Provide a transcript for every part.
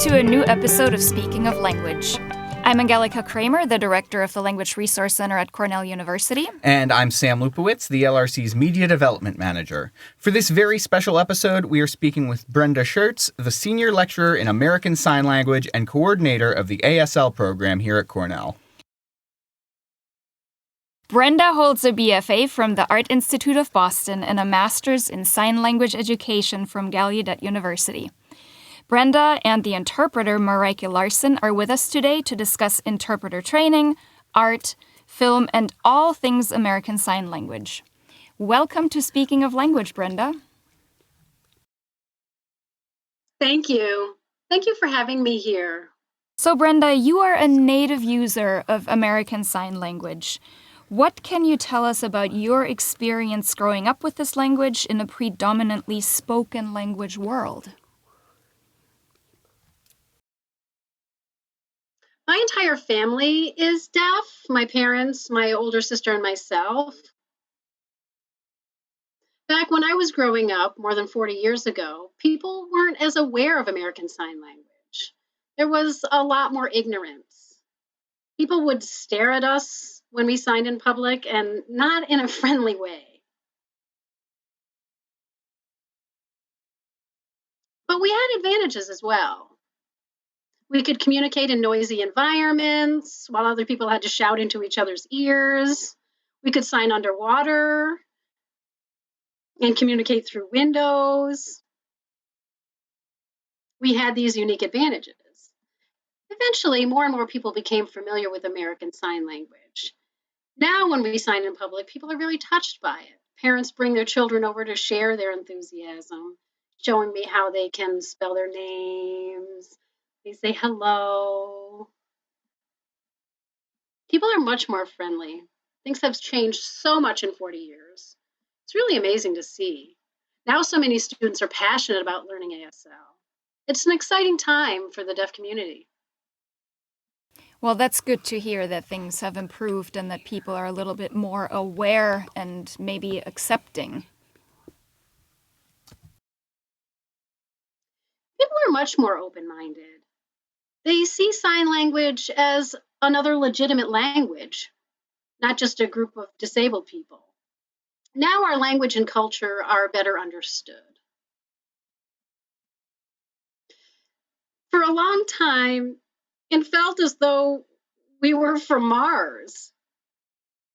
to a new episode of Speaking of Language. I'm Angelica Kramer, the director of the Language Resource Center at Cornell University. And I'm Sam Lupowitz, the LRC's Media Development Manager. For this very special episode, we are speaking with Brenda Schertz, the Senior Lecturer in American Sign Language and Coordinator of the ASL program here at Cornell. Brenda holds a BFA from the Art Institute of Boston and a Master's in Sign Language Education from Gallaudet University. Brenda and the interpreter Mareike Larsen are with us today to discuss interpreter training, art, film, and all things American Sign Language. Welcome to Speaking of Language, Brenda. Thank you. Thank you for having me here. So, Brenda, you are a native user of American Sign Language. What can you tell us about your experience growing up with this language in a predominantly spoken language world? My entire family is deaf. My parents, my older sister, and myself. Back when I was growing up, more than 40 years ago, people weren't as aware of American Sign Language. There was a lot more ignorance. People would stare at us when we signed in public, and not in a friendly way. But we had advantages as well. We could communicate in noisy environments while other people had to shout into each other's ears. We could sign underwater and communicate through windows. We had these unique advantages. Eventually, more and more people became familiar with American Sign Language. Now, when we sign in public, people are really touched by it. Parents bring their children over to share their enthusiasm, showing me how they can spell their names. They say hello. People are much more friendly. Things have changed so much in 40 years. It's really amazing to see. Now so many students are passionate about learning ASL. It's an exciting time for the deaf community. Well, that's good to hear that things have improved and that people are a little bit more aware and maybe accepting. People are much more open-minded. They see sign language as another legitimate language, not just a group of disabled people. Now our language and culture are better understood. For a long time, it felt as though we were from Mars.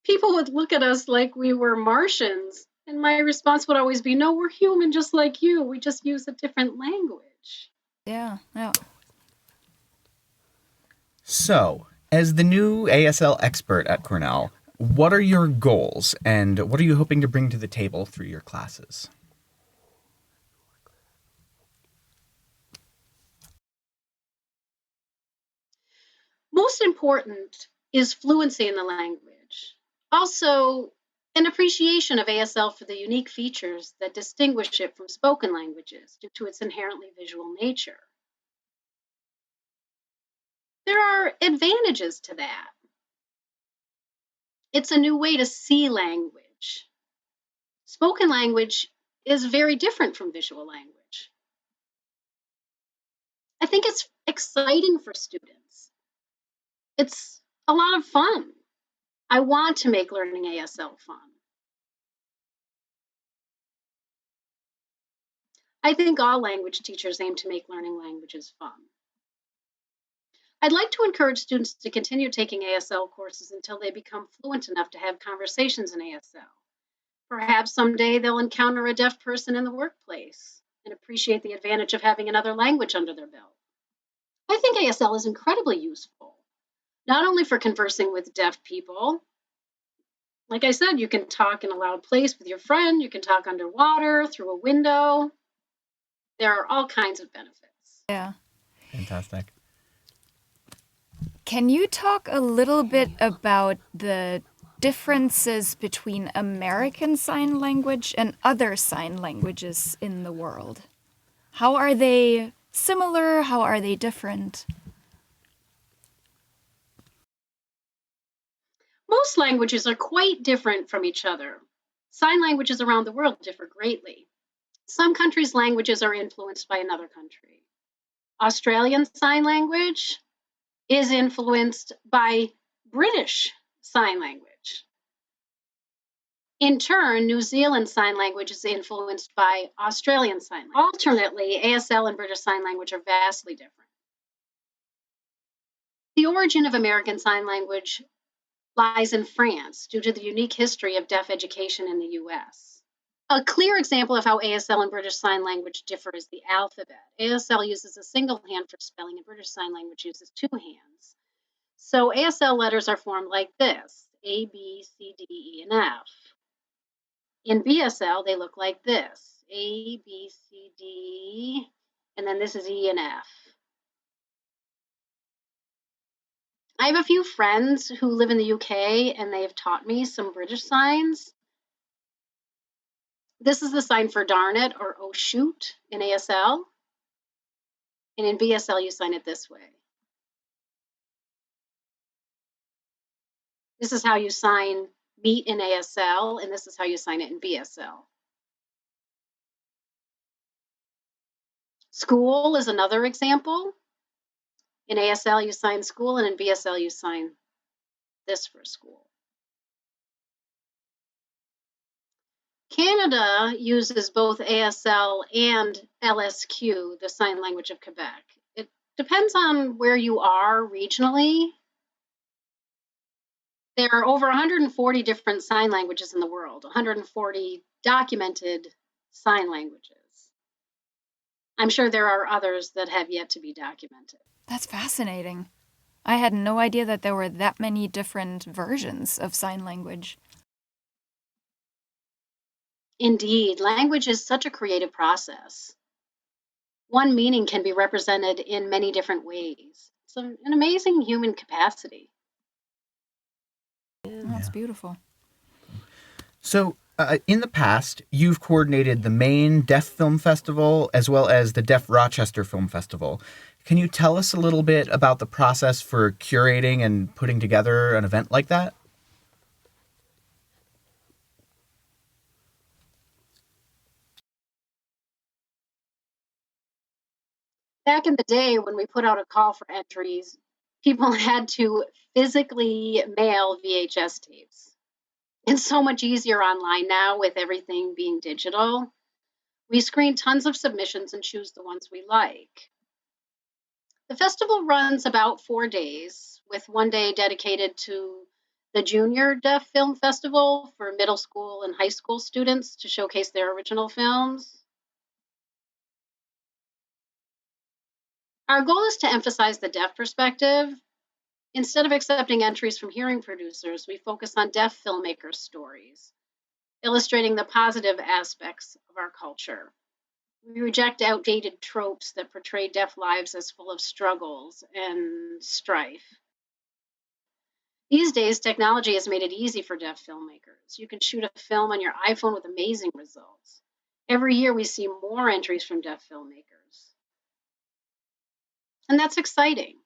People would look at us like we were Martians, and my response would always be, no, we're human just like you. We just use a different language. Yeah. So, as the new ASL expert at Cornell, what are your goals and what are you hoping to bring to the table through your classes? Most important is fluency in the language. Also, an appreciation of ASL for the unique features that distinguish it from spoken languages due to its inherently visual nature. There are advantages to that. It's a new way to see language. Spoken language is very different from visual language. I think it's exciting for students. It's a lot of fun. I want to make learning ASL fun. I think all language teachers aim to make learning languages fun. I'd like to encourage students to continue taking ASL courses until they become fluent enough to have conversations in ASL. Perhaps someday they'll encounter a deaf person in the workplace and appreciate the advantage of having another language under their belt. I think ASL is incredibly useful, not only for conversing with deaf people. Like I said, you can talk in a loud place with your friend, you can talk underwater, through a window. There are all kinds of benefits. Yeah. Fantastic. Can you talk a little bit about the differences between American Sign Language and other sign languages in the world? How are they similar? How are they different? Most languages are quite different from each other. Sign languages around the world differ greatly. Some countries' languages are influenced by another country. Australian Sign Language is influenced by British Sign Language. In turn, New Zealand Sign Language is influenced by Australian Sign Language. Alternately, ASL and British Sign Language are vastly different. The origin of American Sign Language lies in France due to the unique history of deaf education in the US. A clear example of how ASL and British Sign Language differ is the alphabet. ASL uses a single hand for spelling, and British Sign Language uses two hands. So ASL letters are formed like this: A, B, C, D, E, and F. In BSL, they look like this: A, B, C, D, and then this is E and F. I have a few friends who live in the UK, and they've taught me some British signs. This is the sign for darn it or oh shoot in ASL. And in BSL, you sign it this way. This is how you sign meet in ASL, and this is how you sign it in BSL. School is another example. In ASL, you sign school, and in BSL, you sign this for school. Canada uses both ASL and LSQ, the sign language of Quebec. It depends on where you are regionally. There are over 140 different sign languages in the world, 140 documented sign languages. I'm sure there are others that have yet to be documented. That's fascinating. I had no idea that there were that many different versions of sign language. Indeed, language is such a creative process. One meaning can be represented in many different ways. It's an amazing human capacity. That's beautiful. So, in the past, you've coordinated the Maine Deaf Film Festival as well as the Deaf Rochester Film Festival. Can you tell us a little bit about the process for curating and putting together an event like that? Back in the day when we put out a call for entries, people had to physically mail VHS tapes. It's so much easier online now with everything being digital. We screen tons of submissions and choose the ones we like. The festival runs about 4 days, with one day dedicated to the Junior Deaf Film Festival for middle school and high school students to showcase their original films. Our goal is to emphasize the deaf perspective. Instead of accepting entries from hearing producers, we focus on deaf filmmakers' stories, illustrating the positive aspects of our culture. We reject outdated tropes that portray deaf lives as full of struggles and strife. These days, technology has made it easy for deaf filmmakers. You can shoot a film on your iPhone with amazing results. Every year, we see more entries from deaf filmmakers. And that's exciting.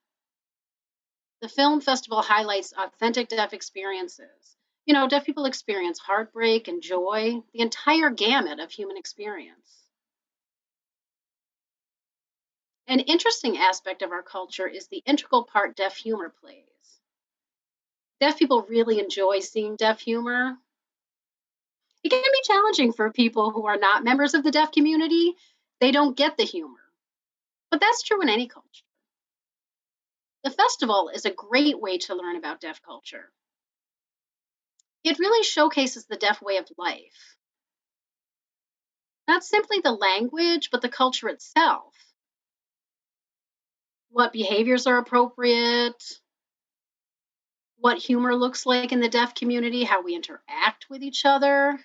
The film festival highlights authentic deaf experiences. You know, deaf people experience heartbreak and joy, the entire gamut of human experience. An interesting aspect of our culture is the integral part deaf humor plays. Deaf people really enjoy seeing deaf humor. It can be challenging for people who are not members of the deaf community. They don't get the humor. But that's true in any culture. The festival is a great way to learn about deaf culture. It really showcases the deaf way of life. Not simply the language, but the culture itself. What behaviors are appropriate, what humor looks like in the deaf community, how we interact with each other.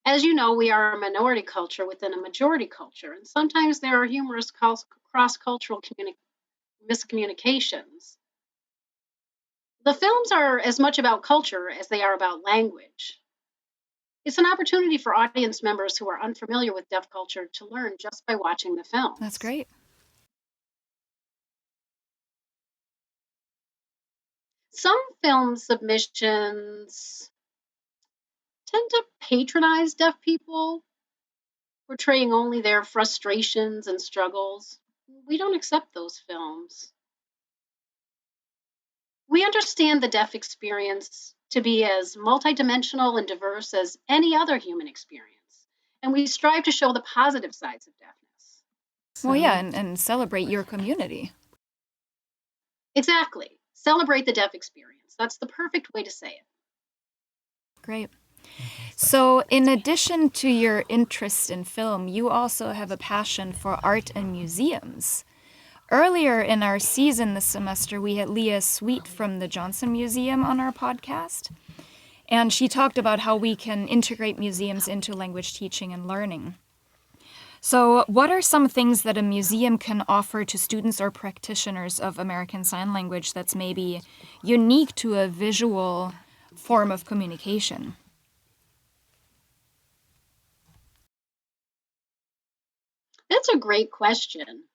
As you know, we are a minority culture within a majority culture, and sometimes there are humorous cross-cultural miscommunications. The films are as much about culture as they are about language. It's an opportunity for audience members who are unfamiliar with deaf culture to learn just by watching the films. That's great. Some film submissions tend to patronize deaf people. portraying only their frustrations and struggles. We don't accept those films. We understand the deaf experience to be as multidimensional and diverse as any other human experience, and we strive to show the positive sides of deafness. Well, yeah, and celebrate your community. Exactly. Celebrate the deaf experience. That's the perfect way to say it. Great. So, in addition to your interest in film, you also have a passion for art and museums. Earlier in our season this semester, we had Leah Sweet from the Johnson Museum on our podcast, and she talked about how we can integrate museums into language teaching and learning. So, what are some things that a museum can offer to students or practitioners of American Sign Language that's maybe unique to a visual form of communication? That's a great question.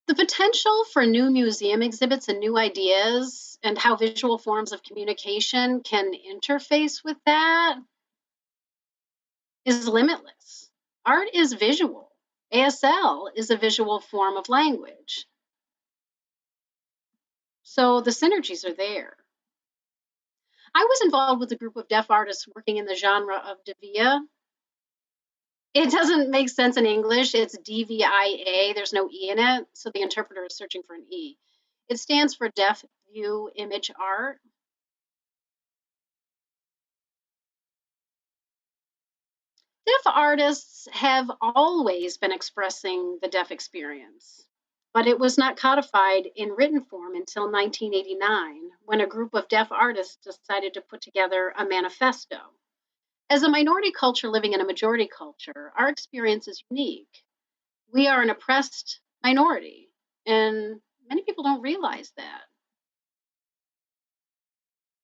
The potential for new museum exhibits and new ideas and how visual forms of communication can interface with that is limitless. Art is visual. ASL is a visual form of language. So the synergies are there. I was involved with a group of deaf artists working in the genre of devia. It doesn't make sense in English. It's DVIA. There's no E in it, so the interpreter is searching for an E. It stands for Deaf View Image Art. Deaf artists have always been expressing the deaf experience, but it was not codified in written form until 1989, when a group of deaf artists decided to put together a manifesto. As a minority culture living in a majority culture, our experience is unique. We are an oppressed minority, and many people don't realize that.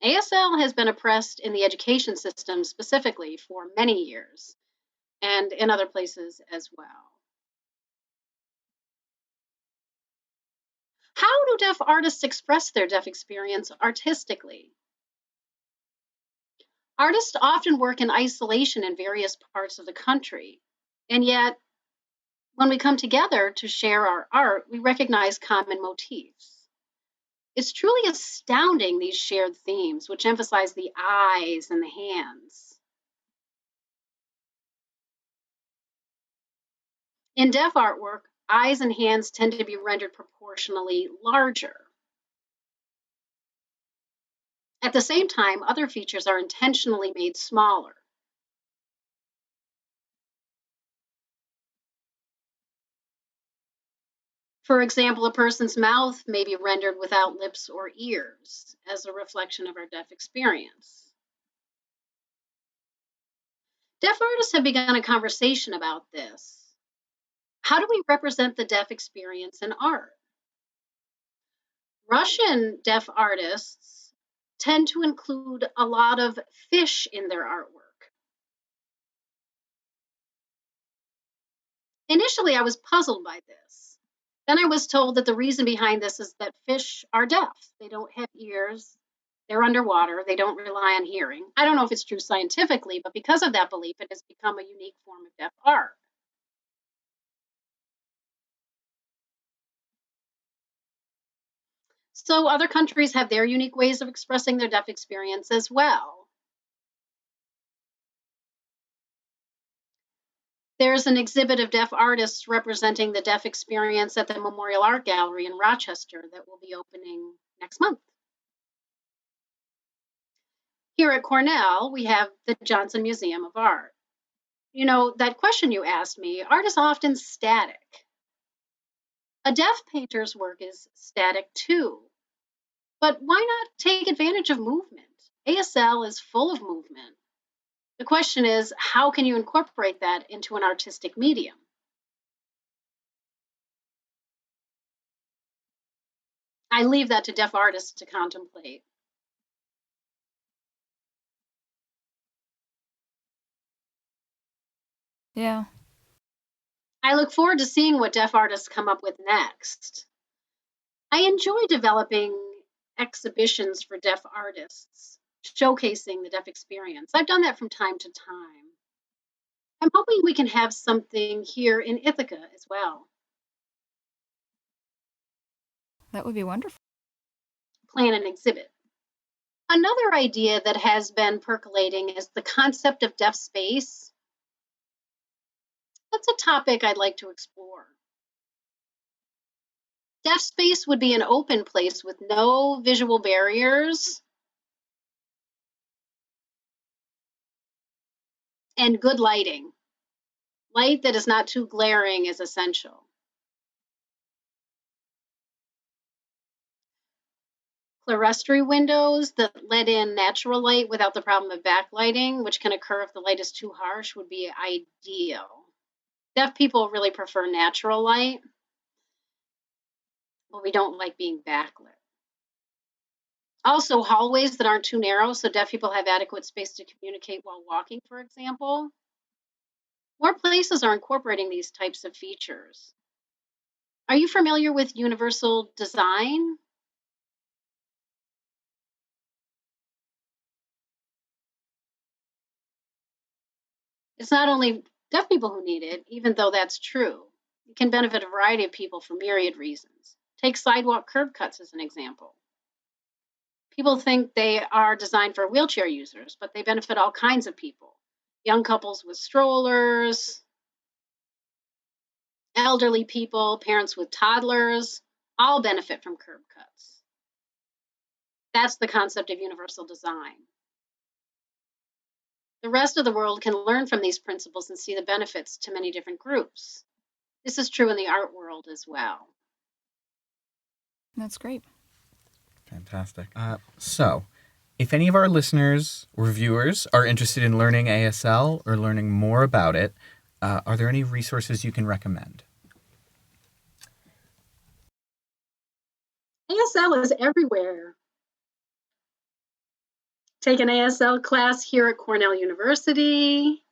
ASL has been oppressed in the education system specifically for many years, and in other places as well. How do deaf artists express their deaf experience artistically? Artists often work in isolation in various parts of the country, and yet when we come together to share our art, we recognize common motifs. It's truly astounding, these shared themes, which emphasize the eyes and the hands. In deaf artwork, eyes and hands tend to be rendered proportionally larger. At the same time, other features are intentionally made smaller. For example, a person's mouth may be rendered without lips or ears as a reflection of our deaf experience. Deaf artists have begun a conversation about this. How do we represent the deaf experience in art? Russian deaf artists tend to include a lot of fish in their artwork. Initially, I was puzzled by this. Then I was told that the reason behind this is that fish are deaf. They don't have ears, they're underwater, they don't rely on hearing. I don't know if it's true scientifically, but because of that belief, it has become a unique form of deaf art. So other countries have their unique ways of expressing their deaf experience as well. There's an exhibit of deaf artists representing the deaf experience at the Memorial Art Gallery in Rochester that will be opening next month. Here at Cornell, we have the Johnson Museum of Art. You know, that question you asked me, art is often static. A deaf painter's work is static too. But why not take advantage of movement? ASL is full of movement. The question is, how can you incorporate that into an artistic medium? I leave that to deaf artists to contemplate. Yeah. I look forward to seeing what deaf artists come up with next. I enjoy developing exhibitions for deaf artists showcasing the deaf experience. I've done that from time to time. I'm hoping we can have something here in Ithaca as well. That would be wonderful. Plan an exhibit. Another idea that has been percolating is the concept of deaf space. That's a topic I'd like to explore. Deaf space would be an open place with no visual barriers and good lighting. Light that is not too glaring is essential. Clerestory windows that let in natural light without the problem of backlighting, which can occur if the light is too harsh, would be ideal. Deaf people really prefer natural light, but we don't like being backlit. Also, hallways that aren't too narrow so deaf people have adequate space to communicate while walking, for example. More places are incorporating these types of features. Are you familiar with universal design? It's not only deaf people who need it, even though that's true. It can benefit a variety of people for myriad reasons. Take sidewalk curb cuts as an example. People think they are designed for wheelchair users, but they benefit all kinds of people. Young couples with strollers, elderly people, parents with toddlers, all benefit from curb cuts. That's the concept of universal design. The rest of the world can learn from these principles and see the benefits to many different groups. This is true in the art world as well. That's great. Fantastic. So, if any of our listeners or viewers are interested in learning ASL or learning more about it, are there any resources you can recommend? ASL is everywhere. Take an ASL class here at Cornell University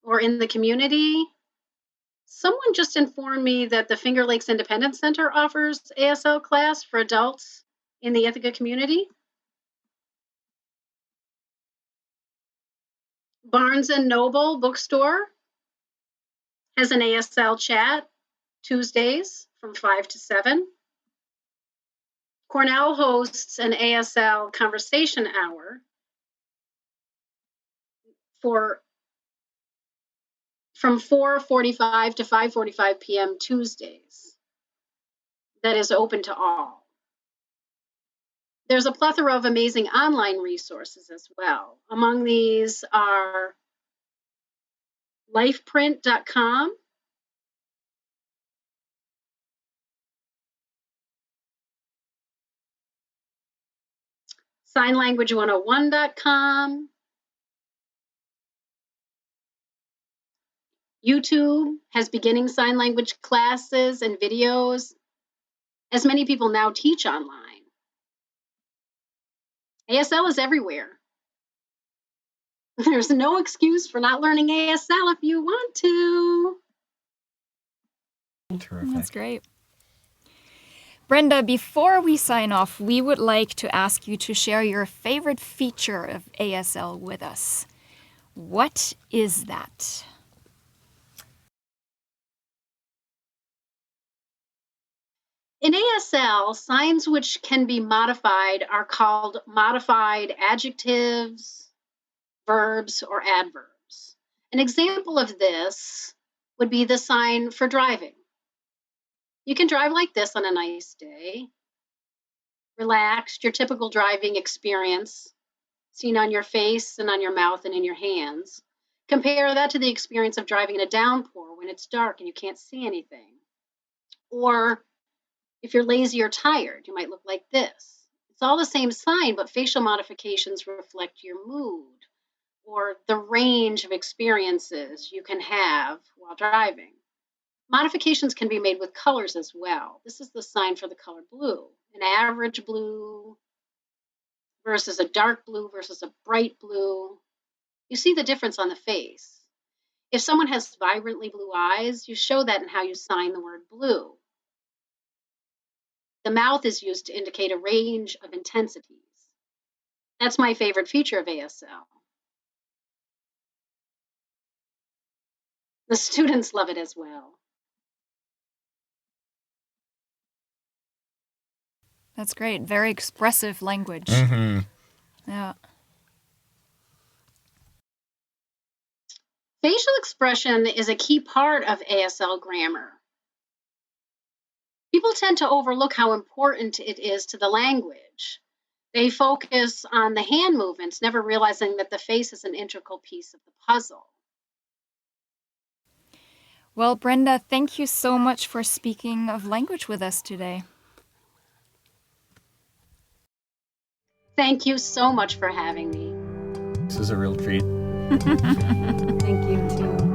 or in the community. Someone just informed me that the Finger Lakes Independence Center offers ASL class for adults in the Ithaca community. Barnes & Noble bookstore has an ASL chat Tuesdays from 5 to 7. Cornell hosts an ASL conversation hour from 4:45 to 5:45 p.m. Tuesdays. That is open to all. There's a plethora of amazing online resources as well. Among these are lifeprint.com, signlanguage101.com, YouTube has beginning sign language classes and videos, as many people now teach online. ASL is everywhere. There's no excuse for not learning ASL if you want to. Terrific. That's great. Brenda, before we sign off, we would like to ask you to share your favorite feature of ASL with us. What is that? In ASL, signs which can be modified are called modified adjectives, verbs, or adverbs. An example of this would be the sign for driving. You can drive like this on a nice day. Relaxed, your typical driving experience, seen on your face and on your mouth and in your hands. Compare that to the experience of driving in a downpour when it's dark and you can't see anything. Or if you're lazy or tired, you might look like this. It's all the same sign, but facial modifications reflect your mood or the range of experiences you can have while driving. Modifications can be made with colors as well. This is the sign for the color blue. An average blue versus a dark blue versus a bright blue. You see the difference on the face. If someone has vibrantly blue eyes, you show that in how you sign the word blue. The mouth is used to indicate a range of intensities. That's my favorite feature of ASL. The students love it as well. That's great. Very expressive language. Mm-hmm. Yeah. Facial expression is a key part of ASL grammar. People tend to overlook how important it is to the language. They focus on the hand movements, never realizing that the face is an integral piece of the puzzle. Well, Brenda, thank you so much for speaking of language with us today. Thank you so much for having me. This is a real treat. Thank you, too.